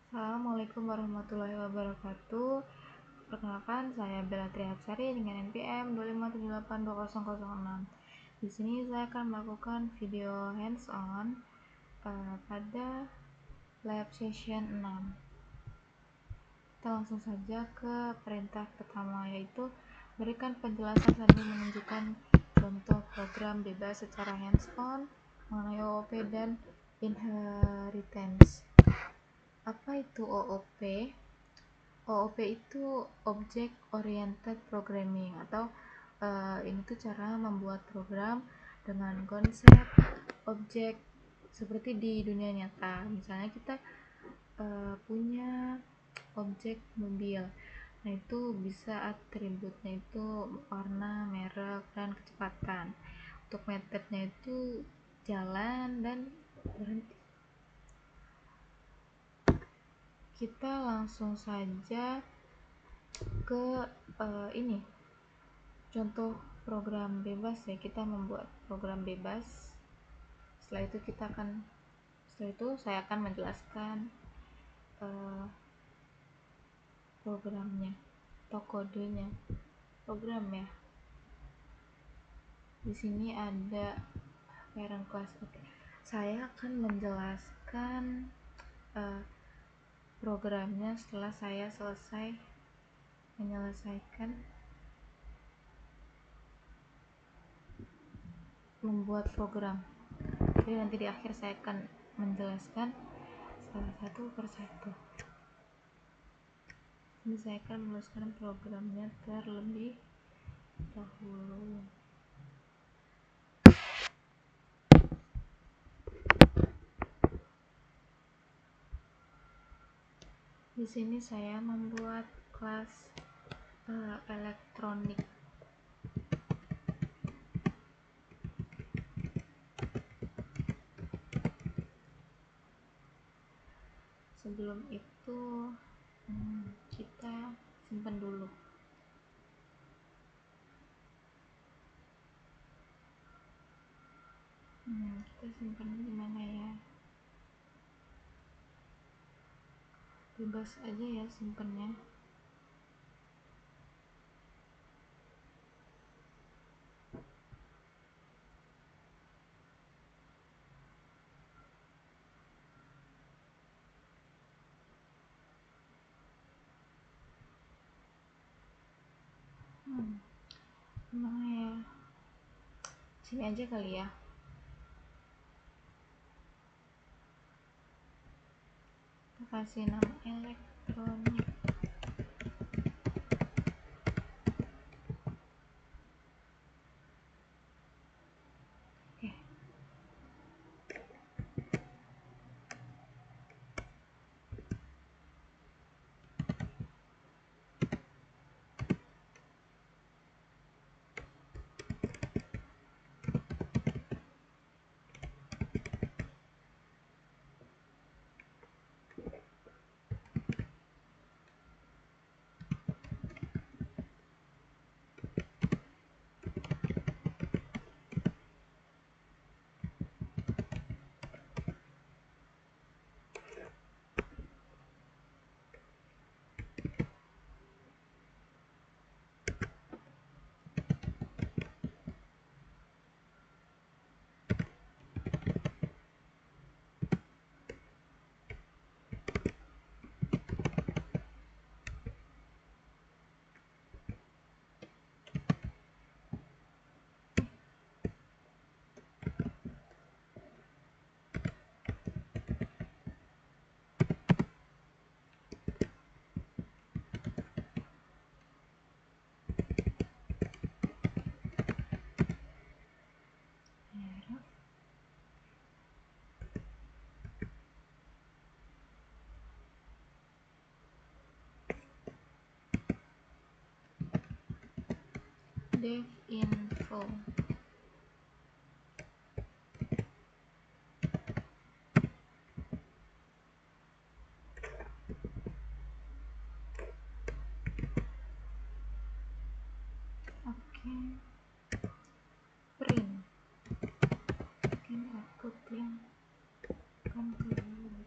Assalamualaikum warahmatullahi wabarakatuh. Perkenalkan, saya Bella Trihatsari dengan NPM 257820006. Di sini saya akan melakukan video hands-on pada lab session 6. Kita langsung saja ke perintah pertama, yaitu berikan penjelasan sambil menunjukkan contoh program bebas secara hands-on mengenai OOP dan inheritance. Apa itu OOP? OOP itu Object Oriented Programming, atau ini tuh cara membuat program dengan konsep objek seperti di dunia nyata. Misalnya kita punya objek mobil, nah itu bisa atributnya itu warna, merek, dan kecepatan. Untuk metodenya itu jalan dan berhenti. Kita langsung saja ke ini contoh program bebas ya. Kita membuat program bebas. Setelah itu saya akan menjelaskan programnya atau kodenya program ya. Di sini ada parent class. Oke, saya akan menjelaskan programnya setelah saya selesai menyelesaikan membuat program. Jadi nanti di akhir saya akan menjelaskan satu persatu. Ini saya akan menuliskan programnya terlebih dahulu. Di sini saya membuat kelas elektronik. Sebelum itu kita simpan dulu. Kita simpan di mana ya? Bebas aja ya simpannya. Mana ya? Sini aja kali ya. Kita kasih nama elektronik. Oke. Dev info. Oke. Print. Bikin output yang akan keluar.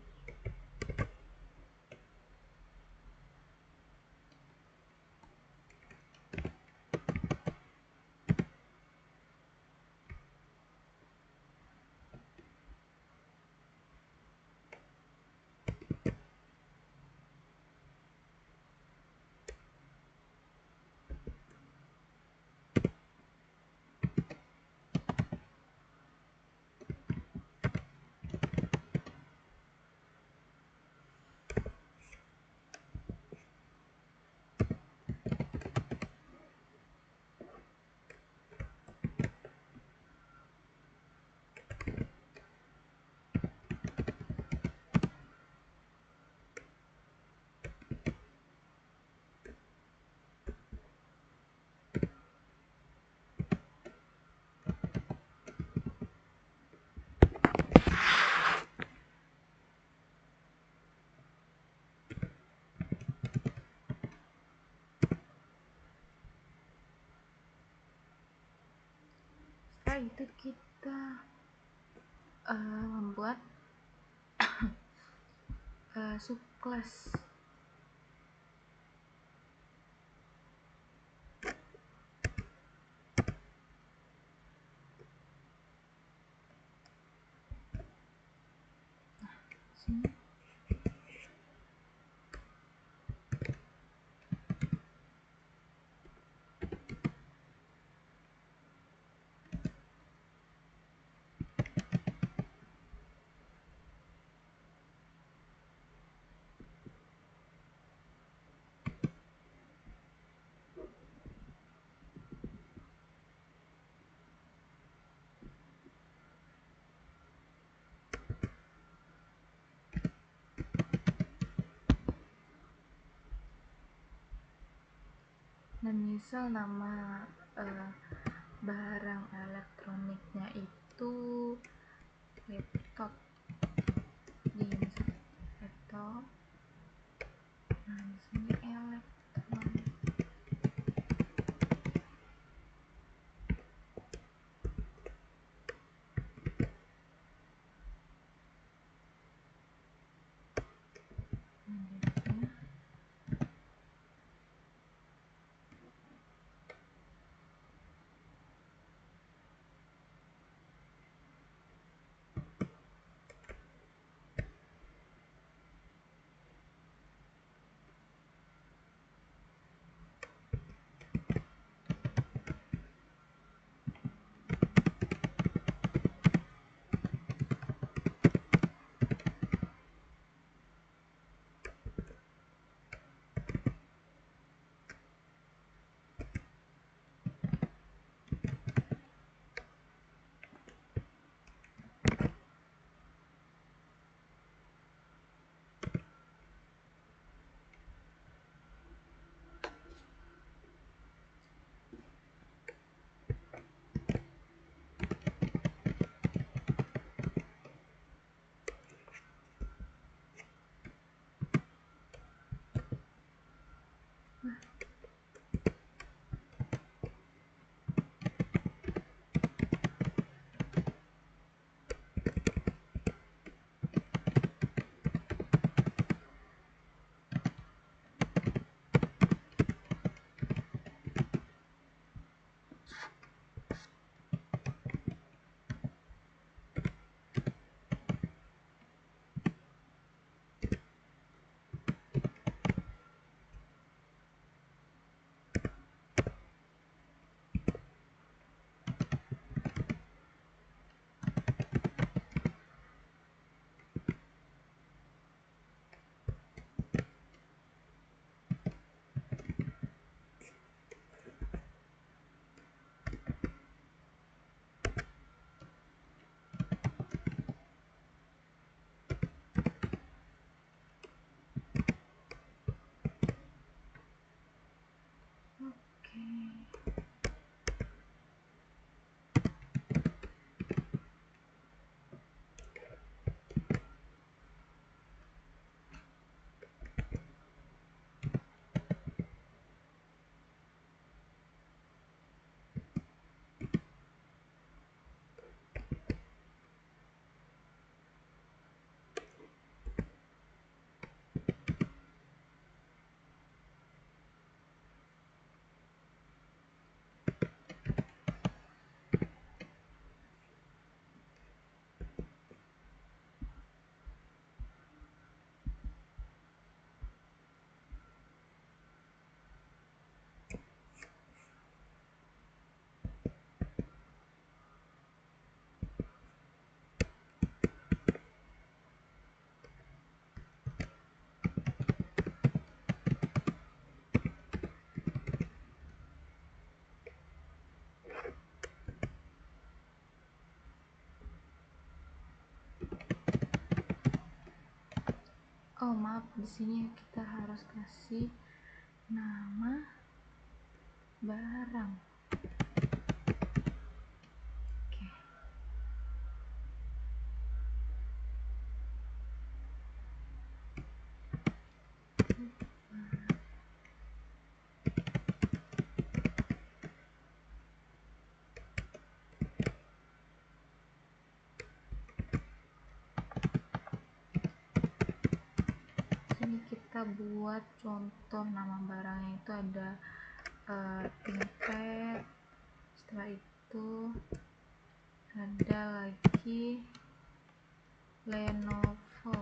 setelah itu kita membuat subclass. Sini. Nah, misal nama barang elektroniknya itu laptop, di laptop. Nah, di sini elektronik. Oh maaf, di sini kita harus kasih nama barang. Oke. kita buat contoh nama barangnya itu ada ThinkPad. Setelah itu ada lagi Lenovo.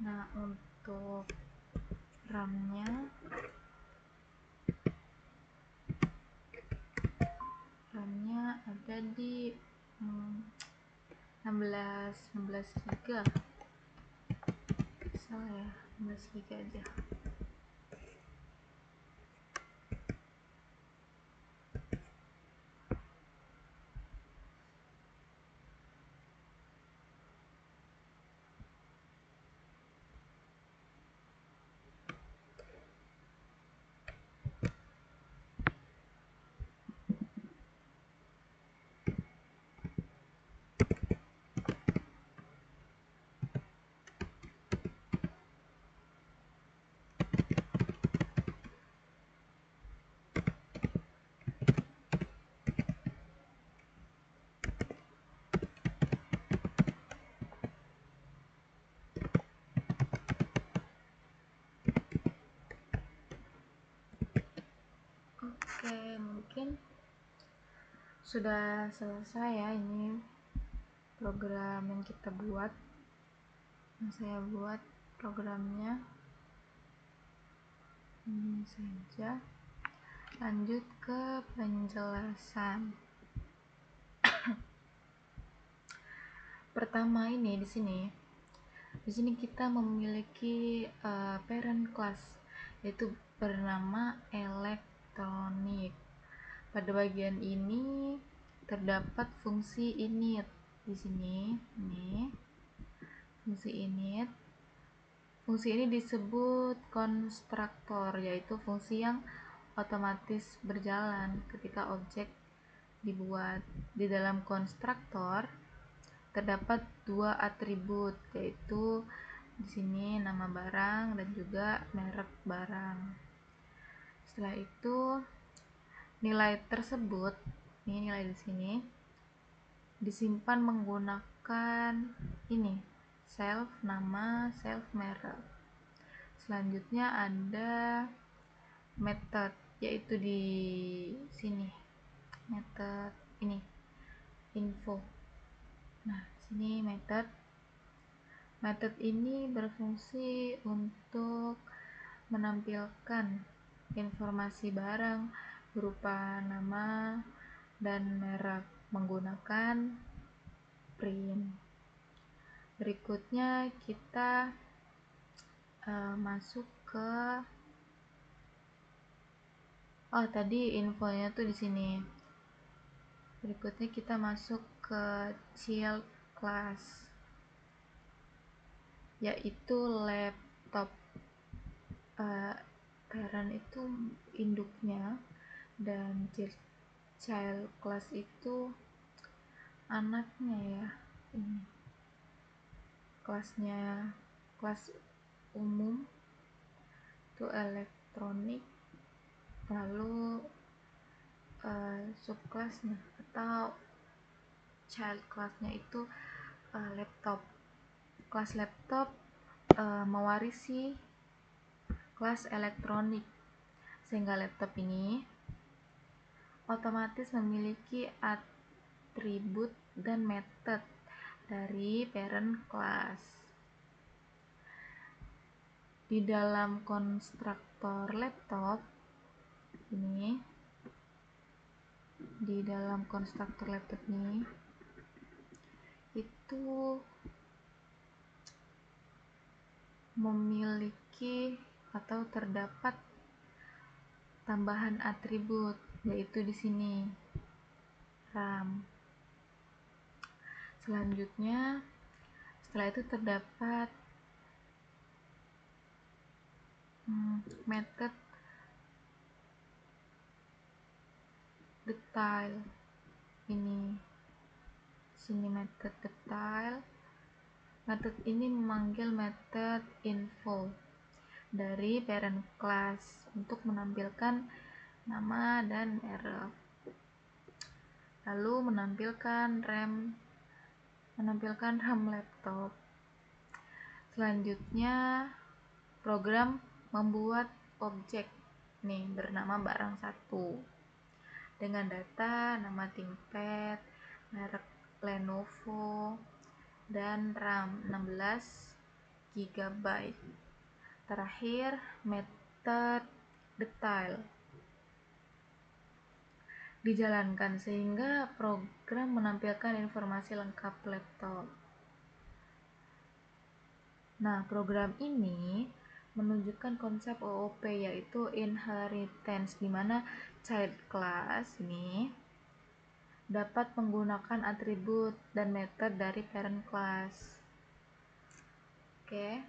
Nah, untuk RAM-nya ada di 16 GB. Salah ya, 16 GB aja. Oke, mungkin sudah selesai ya ini program yang kita buat, yang saya buat programnya. Ini saja. Lanjut ke penjelasan. Pertama ini di sini kita memiliki parent class, yaitu bernama elektronik. Pada bagian ini terdapat fungsi init di sini. Ini fungsi init. Fungsi ini disebut konstruktor, yaitu fungsi yang otomatis berjalan ketika objek dibuat. Di dalam konstruktor terdapat dua atribut, yaitu di sini nama barang dan juga merek barang. Setelah itu nilai tersebut, ini nilai di sini disimpan menggunakan ini self nama, self merek. Selanjutnya ada method, yaitu di sini method ini info. Nah, sini method ini berfungsi untuk menampilkan informasi barang berupa nama dan merek menggunakan print. Berikutnya kita masuk ke tadi infonya tuh di sini. Berikutnya kita masuk ke child class, yaitu laptop. Parent itu induknya dan child class itu anaknya ya. Ini kelasnya, kelas umum itu elektronik, lalu subkelasnya atau child classnya itu laptop. Kelas laptop mewarisi kelas elektronik, sehingga laptop ini otomatis memiliki atribut dan method dari parent class. Di dalam konstruktor laptop ini, itu memiliki atau terdapat tambahan atribut, yaitu di sini RAM. Selanjutnya, setelah itu terdapat method detail. Ini sini method detail. Method ini memanggil method info dari parent class untuk menampilkan nama dan merek. lalu menampilkan RAM laptop. Selanjutnya program membuat objek nih bernama barang1 dengan data nama ThinkPad, merek Lenovo, dan RAM 16 GB. Terakhir, method detail dijalankan sehingga program menampilkan informasi lengkap laptop. Nah, program ini menunjukkan konsep OOP yaitu inheritance, di mana child class ini dapat menggunakan atribut dan method dari parent class. Oke,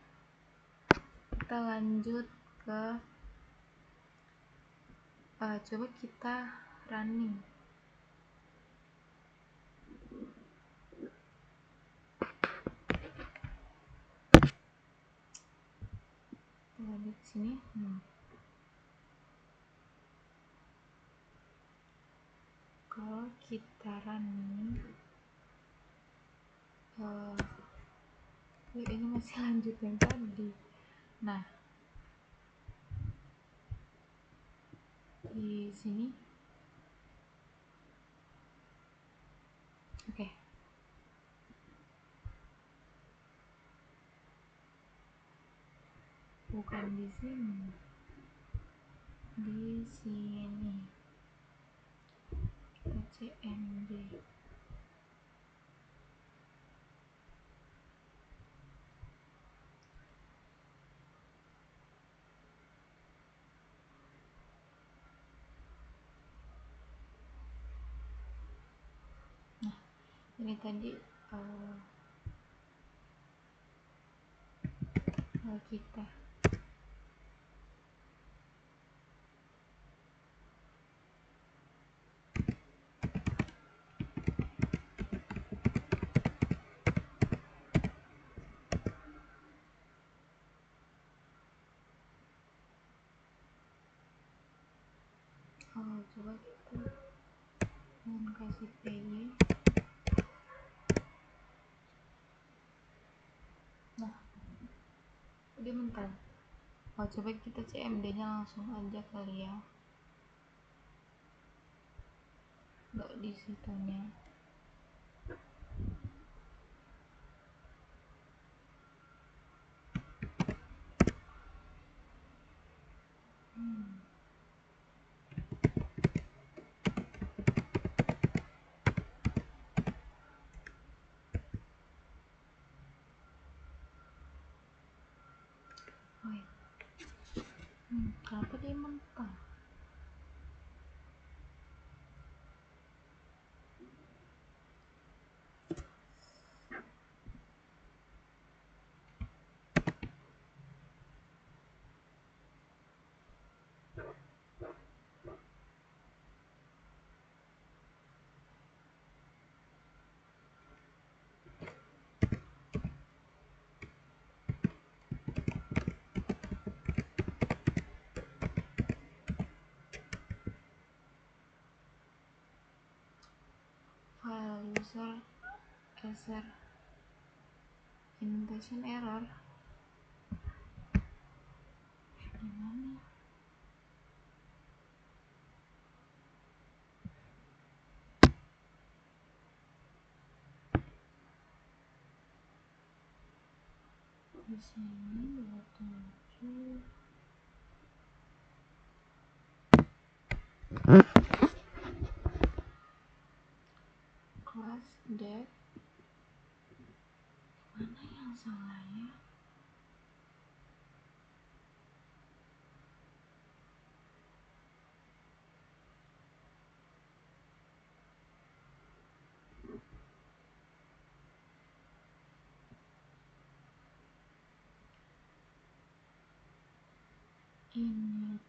kita lanjut ke coba kita running. Di sini kalau kita running ini masih lanjut yang tadi. Nah, di sini oke. Bukan di sini, di sini kita CMD. Nah, ini tadi kita coba kita kasih PY. Nah, dia bentar. Coba kita CMD nya langsung aja kali ya, nggak di situnya. Kenapa dia mentah? File user indentation error. Gimana? Di sini 27 class dev. Mana yang salahnya? Ini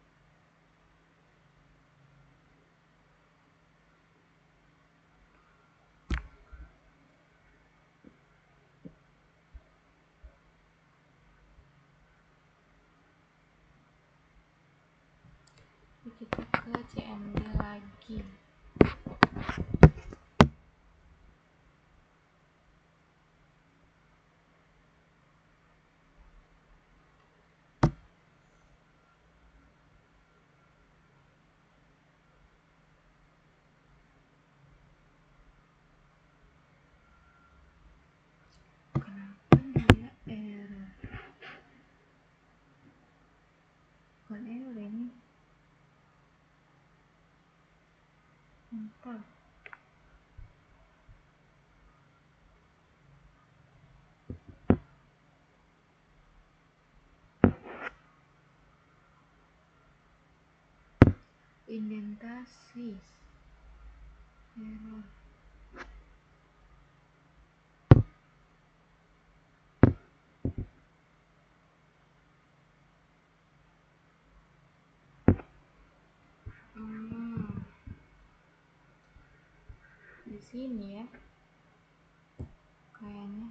kita ke CMD lagi. Oh. Indentasi error. Di sini ya kayaknya.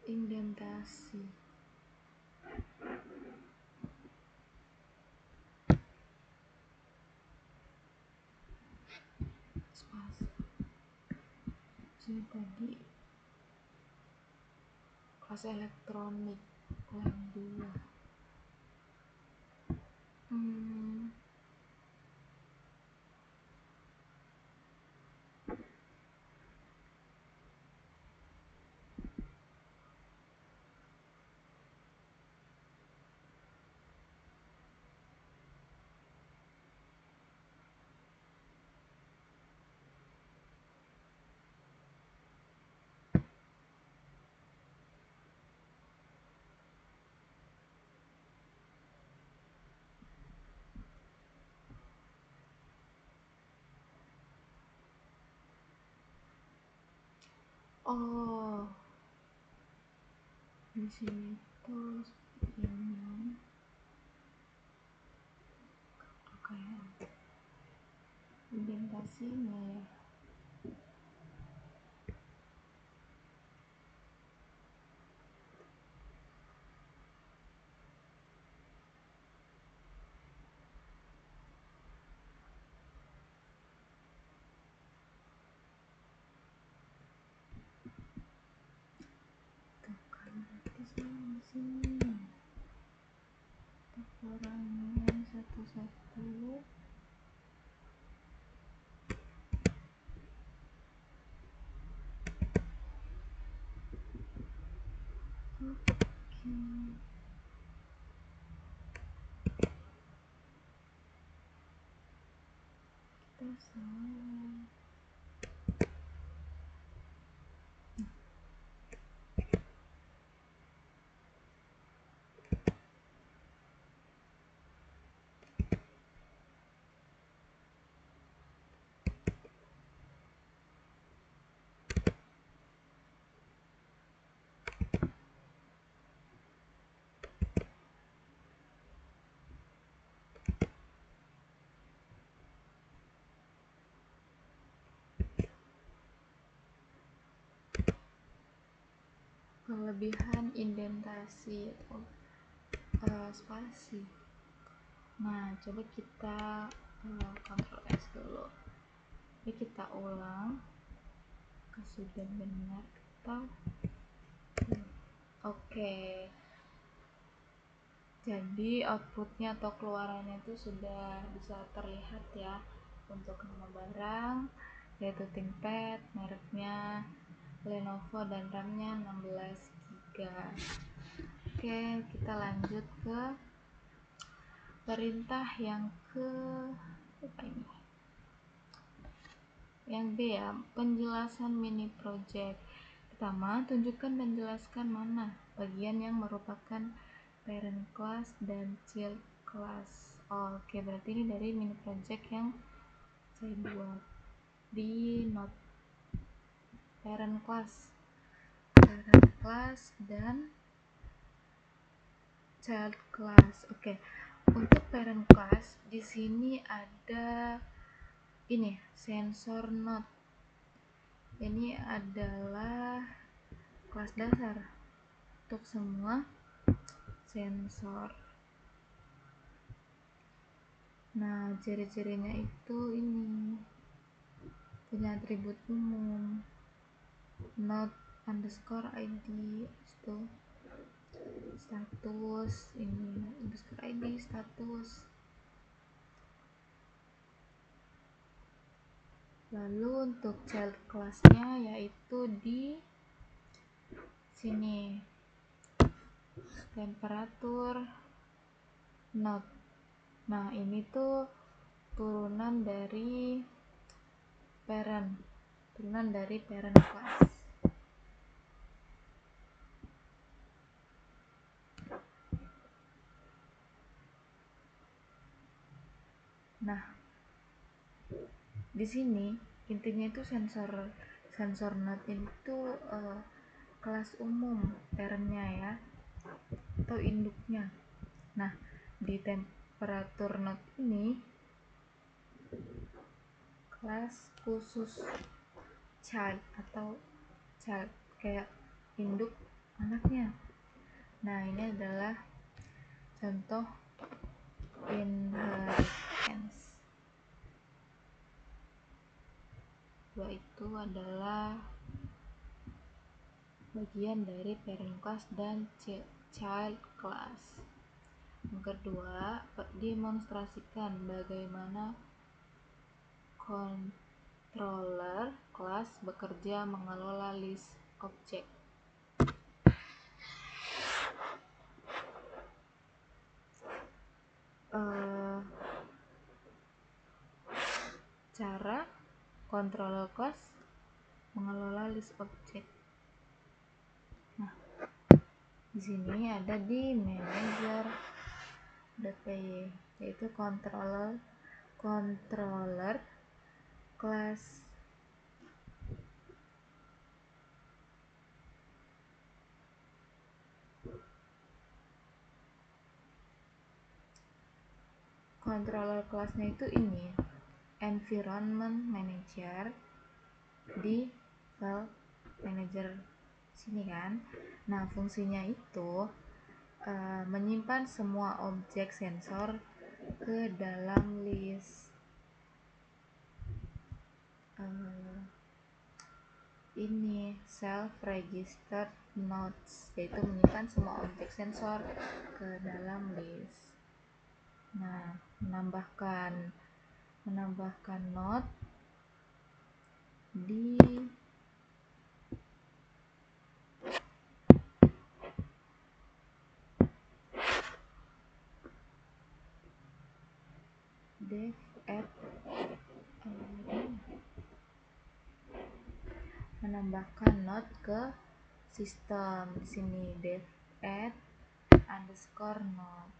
Indentasi spasi. Jadi tadi kelas elektronik lab 2. Oh, di sini tuh ini kayak indentasinya ya. Tuh kan berarti salah di sini. Kita kurangin satu-satu. Oke. Kita salah. Kelebihan indentasi spasi. Nah, coba kita Ctrl S dulu. Ini kita ulang ke sudah benar atau oke. Jadi outputnya atau keluarannya itu sudah bisa terlihat ya untuk nama barang, yaitu ThinkPad, mereknya Lenovo dan RAM-nya 16 GB. Oke, kita lanjut ke perintah yang ke apa ini? Yang B ya, penjelasan mini project. Pertama, tunjukkan dan jelaskan mana bagian yang merupakan parent class dan child class. Oke, berarti ini dari mini project yang saya buat di note. Parent class dan child class. Oke. Untuk parent class di sini ada ini sensor node. Ini adalah kelas dasar untuk semua sensor. Nah, ciri-cirinya itu ini punya atribut umum node underscore id itu status, ini underscore id status. Lalu untuk child classnya yaitu di sini temperatur node. Nah, ini tuh turunan dari parent class. Nah, di sini intinya itu sensor node itu kelas umum parentnya ya, atau induknya. Nah, di temperatur node ini kelas khusus child atau child kayak induk anaknya. Nah, ini adalah contoh inheritance. Dua itu adalah bagian dari parent class dan child class. Yang kedua, demonstrasikan bagaimana controller class bekerja mengelola list objek. Cara controller class mengelola list objek. Nah, di sini ada di manager.py, yaitu controller class controller classnya itu ini environment manager di file manager sini kan. Nah, fungsinya itu menyimpan semua objek sensor ke dalam list ini self registered nodes, yaitu menyimpan semua objek sensor ke dalam list. Nah, menambahkan node di dev add menambahkan node ke sistem. Di sini dev add underscore node.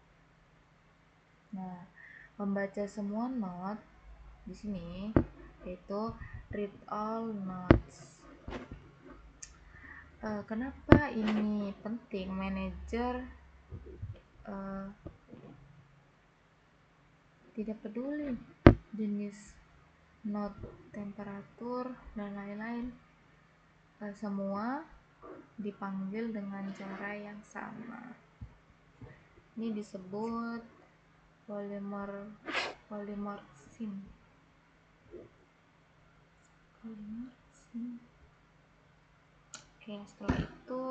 Nah, membaca semua node di sini yaitu read all nodes. Kenapa ini penting? Manager tidak peduli jenis node, temperatur dan lain-lain, semua dipanggil dengan cara yang sama. Ini disebut polymorphism. Oke, setelah itu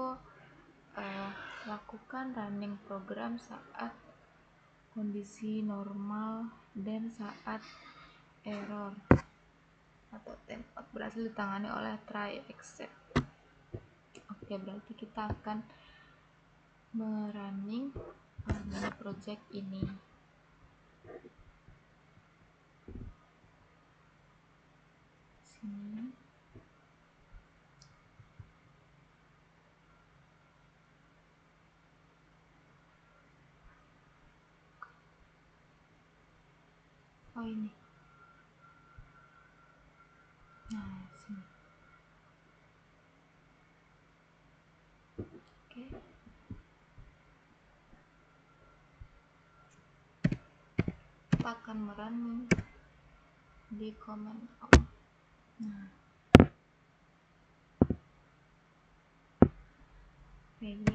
lakukan running program saat kondisi normal dan saat error atau timeout berhasil ditangani oleh try except. Oke, berarti kita akan merunning project ini. Sini. Oh ini. Nah, sini. Oke. Kita akan merunning di command prompt. Nah, pg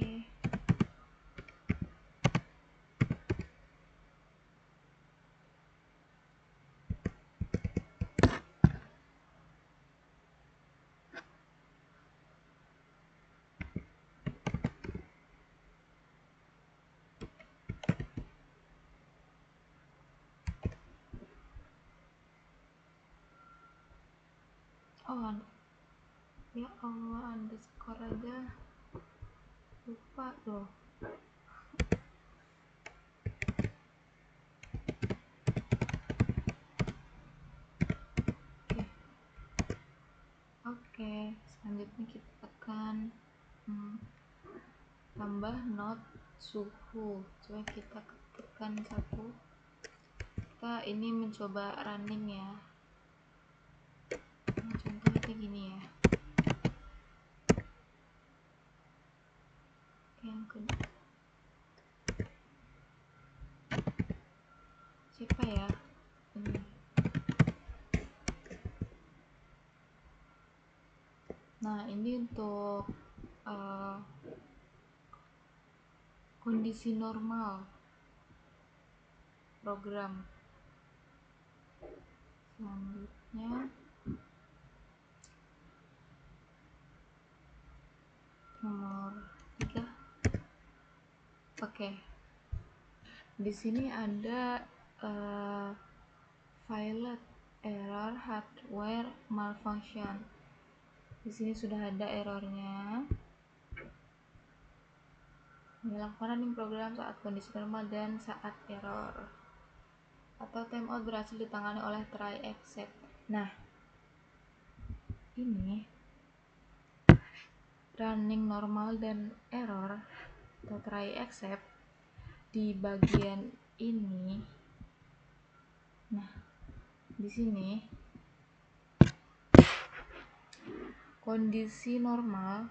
oh ya Allah, underscore aja lupa loh. Oke, selanjutnya kita akan tambah not suhu. Coba kita ketikkan satu. Kita ini mencoba running ya. Nah, contohnya kayak gini ya. Yang kedua siapa ya ini? Nah, ini untuk kondisi normal program. Selanjutnya nomor 3. Oke. Di sini ada violet error hardware malfunction. Di sini sudah ada errornya. Melakukan running program saat kondisi normal dan saat error. Atau timeout berhasil ditangani oleh try except. Nah, ini running normal dan error atau try except di bagian ini. Nah, di sini kondisi normal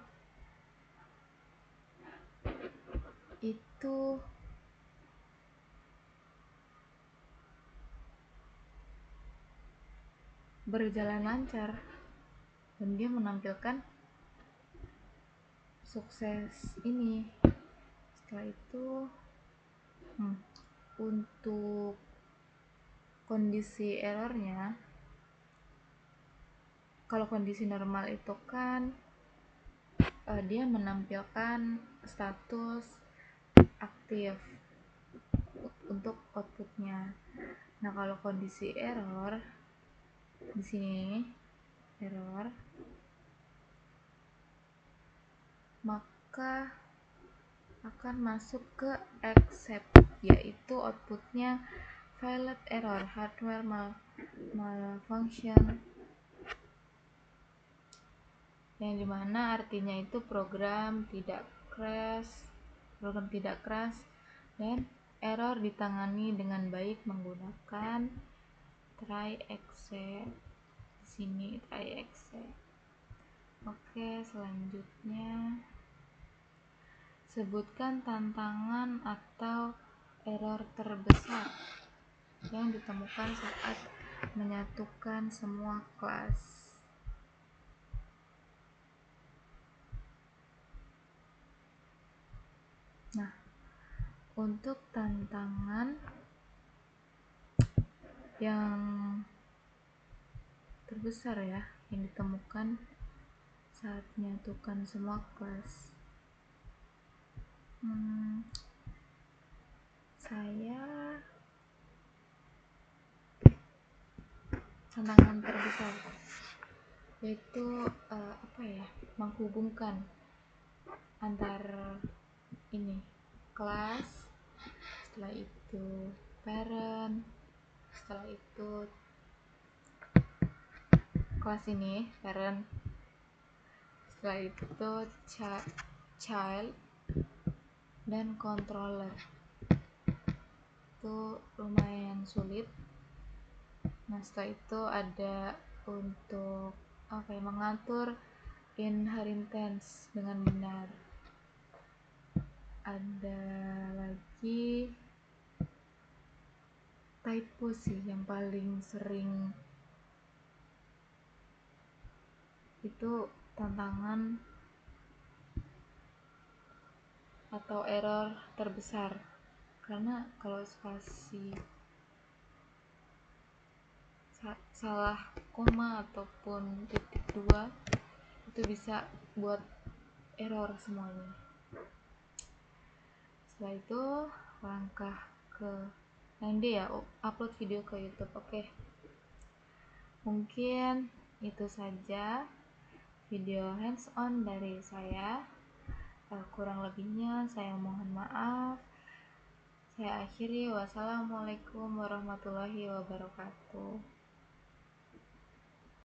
itu berjalan lancar dan dia menampilkan sukses ini. Setelah itu untuk kondisi errornya, kalau kondisi normal itu kan dia menampilkan status aktif untuk outputnya. Nah, kalau kondisi error di sini error, maka akan masuk ke except, yaitu outputnya violet error hardware malfunction, yang dimana artinya itu program tidak crash dan error ditangani dengan baik menggunakan try except. Di sini try except. Oke, selanjutnya sebutkan tantangan atau error terbesar yang ditemukan saat menyatukan semua kelas. Nah, untuk tantangan yang terbesar ya yang ditemukan saat menyatukan semua kelas, saya tantangan terbesar yaitu menghubungkan antar ini kelas, setelah itu parent. Setelah itu kelas ini parent. Setelah itu child dan controller. Itu lumayan sulit. Nah, setelah itu ada untuk mengatur inheritance dengan benar. Ada lagi typo sih yang paling sering, itu tantangan atau error terbesar, karena kalau spasi salah koma ataupun titik dua itu bisa buat error semuanya. Setelah itu langkah ke nanti ya, upload video ke YouTube. Oke. Mungkin itu saja video hands on dari saya. Kurang lebihnya saya mohon maaf. Saya akhiri, wassalamualaikum warahmatullahi wabarakatuh.